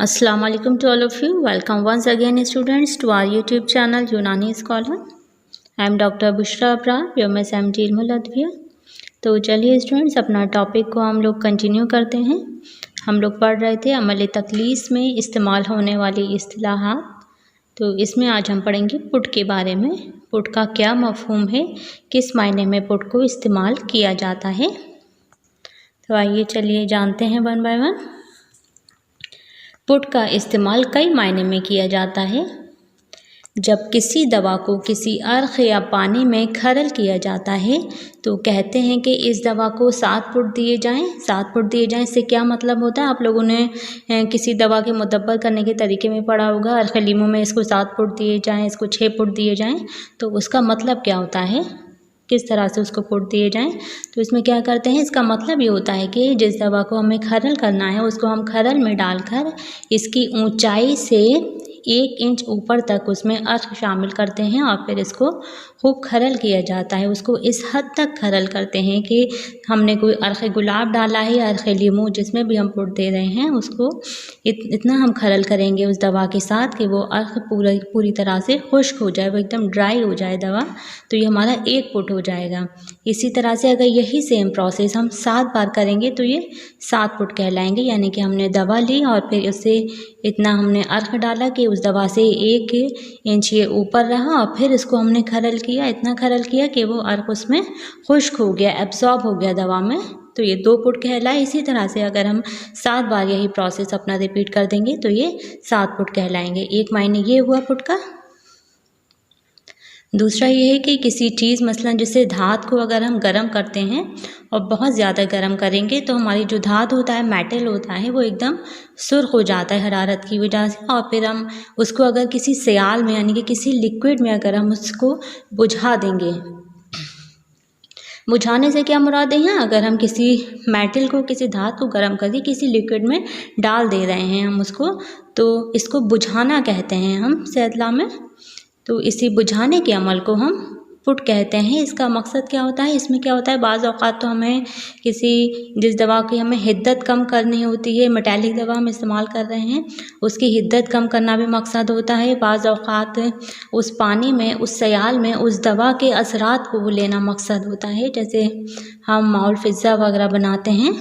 Assalamu alaikum to all of you. Welcome once again students to our YouTube channel Unani scholar. I am Dr. Bushra Abrar, योमेस MD इल्मुल-अदविया. तो चलिए students अपना topic को हम लोग कंटिन्यू करते हैं. हम लोग पढ़ रहे थे अमल तकलीस में इस्तेमाल होने वाली इस्तिलाहात. तो इसमें आज हम पढ़ेंगे पुट के बारे में. पुट का क्या मफ़हूम है, किस मायने में पुट को इस्तेमाल किया जाता है. तो आइए चलिए जानते हैं वन बाय वन. पुट का इस्तेमाल कई मायने में किया जाता है. जब किसी दवा को किसी अर्क या पानी में खरल किया जाता है तो कहते हैं कि इस दवा को 7 पुट दिए जाएं. 7 पुट दिए जाएं इससे क्या मतलब होता है, आप लोगों ने किसी दवा के मुदब्बर करने के तरीके में पढ़ा होगा. अर्क लीमो में इसको 7 पुट दिए जाएं, इसको 6 पुट दिए जाएं, तो उसका मतलब क्या होता है, किस तरह से उसको पुट दिए जाएं. तो इसमें क्या करते हैं, इसका मतलब ये होता है कि जिस दवा को हमें खरल करना है उसको हम खरल में डालकर इसकी ऊंचाई से 1 इंच ऊपर तक उसमें अर्क शामिल करते हैं और फिर इसको खूब खरल किया जाता है. उसको इस हद तक खरल करते हैं कि हमने कोई अर्क गुलाब डाला है या अर्क लीमो जिसमें भी हम पुट दे रहे हैं उसको इतना हम खरल करेंगे उस दवा के साथ कि वो अर्क पूरी तरह से खुश्क हो जाए, वो एकदम ड्राई हो जाए दवा. तो ये हमारा 1 पुट हो जाएगा. इसी तरह से अगर यही सेम प्रोसेस हम 7 बार करेंगे तो ये 7 पुट कहलाएंगे. यानी कि हमने दवा ली और फिर उससे इतना हमने अर्क डाला कि उस दवा से 1 इंच ये ऊपर रहा और फिर इसको हमने खरल किया, इतना खरल किया कि वो अर्क उसमें खुश्क हो गया, एब्जॉर्ब हो गया दवा में. तो ये 2 पुट कहलाए. इसी तरह से अगर हम 7 बार यही प्रोसेस अपना रिपीट कर देंगे तो ये 7 पुट कहलाएंगे. एक मायने ये हुआ पुट का. दूसरा ये है कि किसी चीज़ मसलन जैसे धात को अगर हम गर्म करते हैं और बहुत ज़्यादा गर्म करेंगे तो हमारी जो धात होता है, मेटल होता है, वो एकदम सुर्ख हो जाता है हरारत की वजह से. और फिर हम उसको अगर किसी सियाल में यानी कि किसी लिक्विड में अगर हम उसको बुझा देंगे, बुझाने से क्या मुराद है, यहाँ अगर हम किसी मेटल को, किसी धात को गर्म करके किसी लिक्विड में डाल दे रहे हैं हम उसको, तो इसको बुझाना कहते हैं हम सेहतला में. तो इसी बुझाने के अमल को हम पुट कहते हैं. इसका मकसद क्या होता है, इसमें क्या होता है, बाज़ औक़ात तो हमें जिस दवा की हमें हिद्दत कम करनी होती है, मेटालिक दवा हम इस्तेमाल कर रहे हैं, उसकी हिद्दत कम करना भी मकसद होता है. बाज़ औक़ात उस पानी में, उस सयाल में उस दवा के असरात को लेना मकसद होता है. जैसे हम माउल फ़िज़्ज़ा वगैरह बनाते हैं,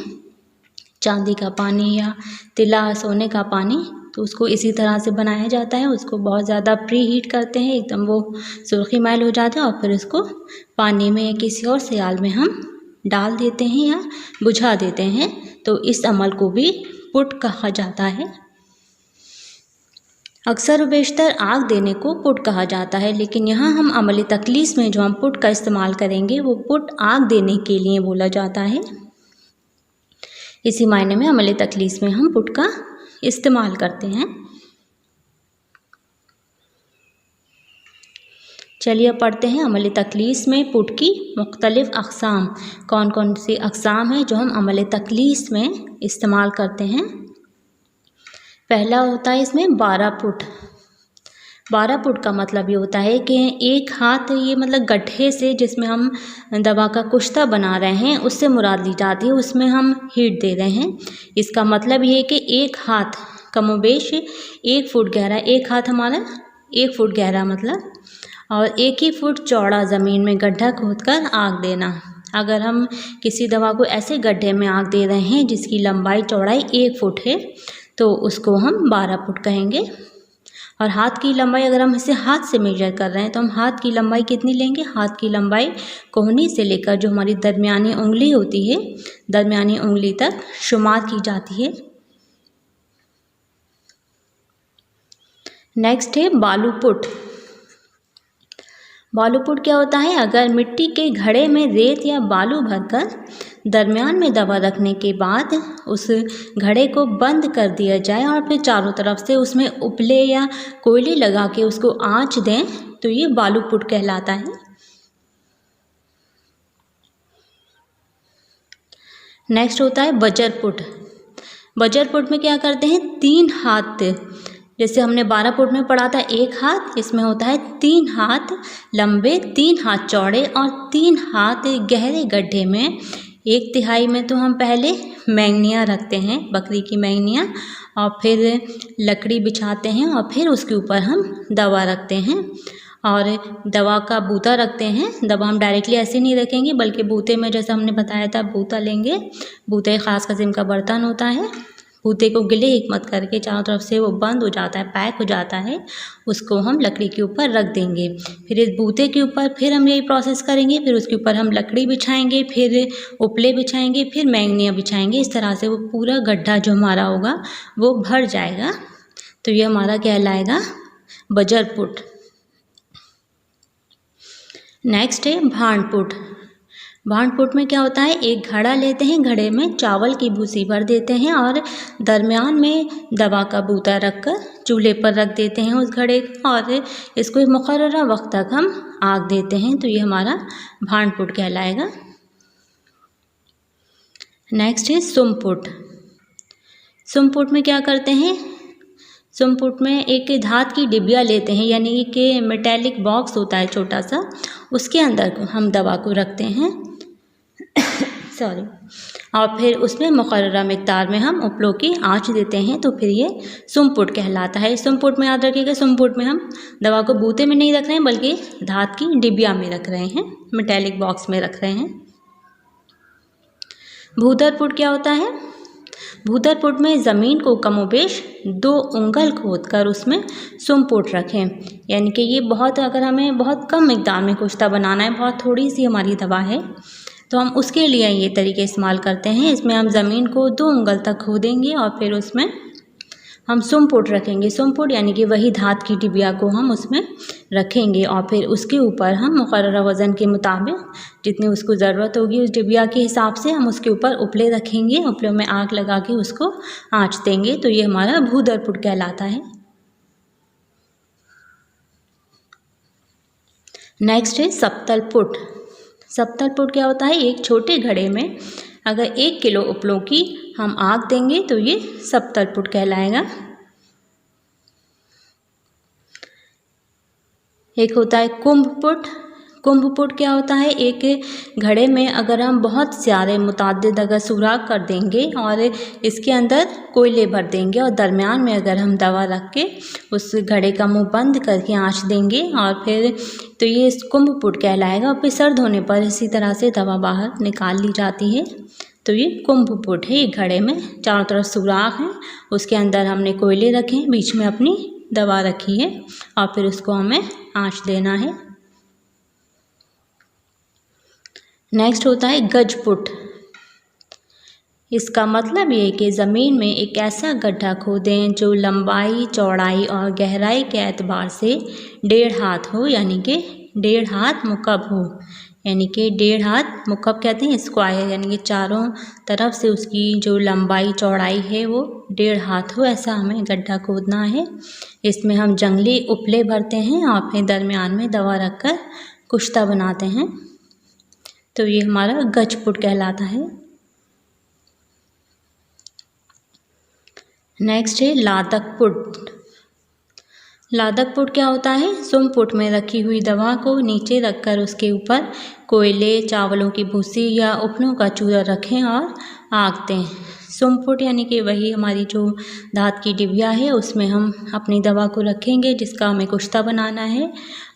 चांदी का पानी या तिला सोने का पानी, तो उसको इसी तरह से बनाया जाता है. उसको बहुत ज़्यादा प्री हीट करते हैं, एकदम वो सुर्खी मैल हो जाता है और फिर उसको पानी में किसी और सियाल में हम डाल देते हैं या बुझा देते हैं. तो इस अमल को भी पुट कहा जाता है. अक्सर बेशतर आग देने को पुट कहा जाता है, लेकिन यहाँ हम अमल तकलीस में जो हम पुट का इस्तेमाल करेंगे वो पुट आग देने के लिए बोला जाता है. इसी मायने में अमल तकलीस में हम पुट का इस्तेमाल करते हैं. चलिए पढ़ते हैं अमल तकलीस में पुट की मुख्तलिफ़ अक़साम. कौन कौन सी अक़साम हैं जो हम अमल तकलीस में इस्तेमाल करते हैं. पहला होता है इसमें 12 पुट. 12 पुट का मतलब ये होता है कि एक हाथ, ये मतलब गड्ढे से जिसमें हम दवा का कुश्ता बना रहे हैं उससे मुराद ली जाती है, उसमें हम हीट दे रहे हैं. इसका मतलब ये है कि एक हाथ कमोबेश 1 फुट गहरा, एक हाथ हमारा 1 फुट गहरा मतलब, और 1 ही फुट चौड़ा ज़मीन में गड्ढा खोदकर आग देना. अगर हम किसी दवा को ऐसे गड्ढे में आग दे रहे हैं जिसकी लंबाई चौड़ाई 1 फुट है तो उसको हम 12 फुट कहेंगे. और हाथ की लंबाई अगर हम इसे हाथ से मेजर कर रहे हैं तो हम हाथ की लंबाई कितनी लेंगे, हाथ की लंबाई कोहनी से लेकर जो हमारी दरमियानी उंगली होती है, दरमियानी उंगली तक शुमार की जाती है. नेक्स्ट है बालू पुट. बालू पुट क्या होता है, अगर मिट्टी के घड़े में रेत या बालू भरकर दरमियान में दवा रखने के बाद उस घड़े को बंद कर दिया जाए और फिर चारों तरफ से उसमें उपले या कोयले लगा के उसको आंच दें तो ये बालू पुट कहलाता है. नेक्स्ट होता है बजर पुट. बजर पुट में क्या करते हैं, 3 हाथ, जैसे हमने 12 फुट में पढ़ा था 1 हाथ, इसमें होता है 3 हाथ लंबे, 3 हाथ चौड़े और 3 हाथ गहरे गड्ढे में 1/3 में तो हम पहले मैंगनियाँ रखते हैं, बकरी की मैंगनियाँ, और फिर लकड़ी बिछाते हैं और फिर उसके ऊपर हम दवा रखते हैं और दवा का बूता रखते हैं। दवा हम डायरेक्टली ऐसे नहीं रखेंगे, बल्कि बूते में जैसा हमने बताया था बूता लेंगे। बूता एक ख़ास किस्म का बर्तन होता है। बूते को गिले एक मत करके चारों तरफ से वो बंद हो जाता है, पैक हो जाता है, उसको हम लकड़ी के ऊपर रख देंगे। फिर इस बूते के ऊपर फिर हम यही प्रोसेस करेंगे। फिर उसके ऊपर हम लकड़ी बिछाएंगे, फिर उपले बिछाएंगे, फिर मैंगनियाँ बिछाएंगे। इस तरह से वो पूरा गड्ढा जो हमारा होगा वो भर जाएगा। तो ये हमारा कहलाएगा बजर पुट। नेक्स्ट है भांड पुट। भांड पुट में क्या होता है, एक घड़ा लेते हैं, घड़े में चावल की भूसी भर देते हैं और दरमियान में दवा का बूता रखकर चूल्हे पर रख देते हैं उस घड़े और इसको एक मुकर्ररा वक्त तक हम आग देते हैं। तो ये हमारा भांड पुट कहलाएगा। नेक्स्ट है सुम पुट। सुम पुट में क्या करते हैं, सुम पुट में एक धात की डिबिया लेते हैं, यानी कि मेटेलिक बॉक्स होता है छोटा सा, उसके अंदर हम दवा को रखते हैं सॉरी, और फिर उसमें मुकर्ररा मिक़दार में हम उपलों की आँच देते हैं। तो फिर ये सुम पुट कहलाता है। सुम पुट में याद रखिएगा, सुम पुट में हम दवा को बूते में नहीं रख रहे हैं, बल्कि धात की डिबिया में रख रहे हैं, मेटेलिक बॉक्स में रख रहे हैं। भूदर पुट क्या होता है, भूदर पुट में ज़मीन को कमोबेश 2 उंगल खोदकर उसमें सुम पुट रखें, यानी कि ये बहुत, अगर हमें बहुत कम मिक़दार में कुश्ता बनाना है, बहुत थोड़ी सी हमारी दवा है, तो हम उसके लिए ये तरीके इस्तेमाल करते हैं। इसमें हम ज़मीन को 2 उंगल तक खोदेंगे और फिर उसमें हम सुम पुट रखेंगे। सुम पुट यानी कि वही धात की डिबिया को हम उसमें रखेंगे और फिर उसके ऊपर हम मुकर्ररा वज़न के मुताबिक जितनी उसको ज़रूरत होगी उस डिबिया के हिसाब से हम उसके ऊपर उपले रखेंगे, उपले में आग लगा के उसको आँच देंगे। तो ये हमारा भूदर पुट कहलाता है। नेक्स्ट है सप्तल पुट। सप्तल पुट क्या होता है, एक छोटे घड़े में अगर 1 किलो उपलों की हम आग देंगे तो ये सप्तल पुट कहलाएगा। एक होता है कुंभ पुट। कुंभ पुट क्या होता है, एक घड़े में अगर हम बहुत सारे मुतादिद अगर सुराख कर देंगे और इसके अंदर कोयले भर देंगे और दरमियान में अगर हम दवा रख के उस घड़े का मुंह बंद करके आँच देंगे और फिर तो ये कुंभ पुट कहलाएगा। और फिर सर्द होने पर इसी तरह से दवा बाहर निकाल ली जाती है। तो ये कुंभ पुट है। एक घड़े में चारों तरफ सुराख है, उसके अंदर हमने कोयले रखे हैं, बीच में अपनी दवा रखी है और फिर उसको हमें आँच देना है। नेक्स्ट होता है गज पुट। इसका मतलब ये है कि ज़मीन में एक ऐसा गड्ढा खोदें जो लंबाई, चौड़ाई और गहराई के एतबार से 1.5 हाथ हो, यानी कि 1.5 हाथ मुकब हो, यानी कि 1.5 हाथ मुकब कहते हैं स्क्वायर, यानी कि चारों तरफ से उसकी जो लंबाई चौड़ाई है वो 1.5 हाथ हो, ऐसा हमें गड्ढा खोदना है। इसमें हम जंगली उपले भरते हैं और फिर दरमियान में दवा रखकर कुश्ता बनाते हैं। तो ये हमारा गज पुट कहलाता है। नेक्स्ट है लादक पुट। लादक पुट क्या होता है, सुम पुट में रखी हुई दवा को नीचे रखकर उसके ऊपर कोयले, चावलों की भूसी या उपलों का चूरा रखें और आग दें। सुम पुट यानी कि वही हमारी जो धात की डिबिया है उसमें हम अपनी दवा को रखेंगे जिसका हमें कुश्ता बनाना है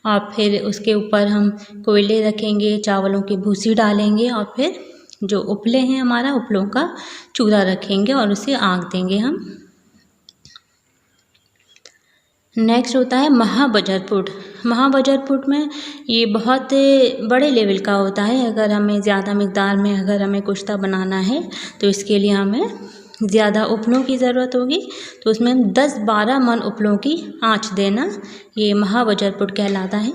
और फिर उसके ऊपर हम कोयले रखेंगे, चावलों की भूसी डालेंगे और फिर जो उपले हैं हमारा उपलों का चूरा रखेंगे और उसे आग देंगे हम। नेक्स्ट होता है महाबजर पुट। महाबजर पुट में ये बहुत बड़े लेवल का होता है। अगर हमें ज़्यादा मिक़दार में अगर हमें कुश्ता बनाना है तो इसके लिए हमें ज़्यादा उपलों की ज़रूरत होगी, तो उसमें हम 10-12 मन उपलों की आँच देना, ये महाबजर पुट कहलाता है।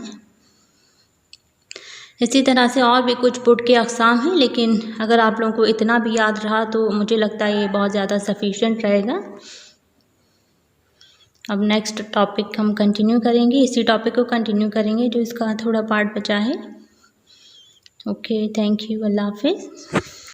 इसी तरह से और भी कुछ पुट के अक़साम हैं, लेकिन अगर आप लोगों को इतना भी याद रहा तो मुझे लगता है ये बहुत ज़्यादा सफिशिएंट रहेगा। अब नेक्स्ट टॉपिक हम कंटिन्यू करेंगे, इसी टॉपिक को कंटिन्यू करेंगे जो इसका थोड़ा पार्ट बचा है। ओके, थैंक यू, अल्लाह हाफ़िज़।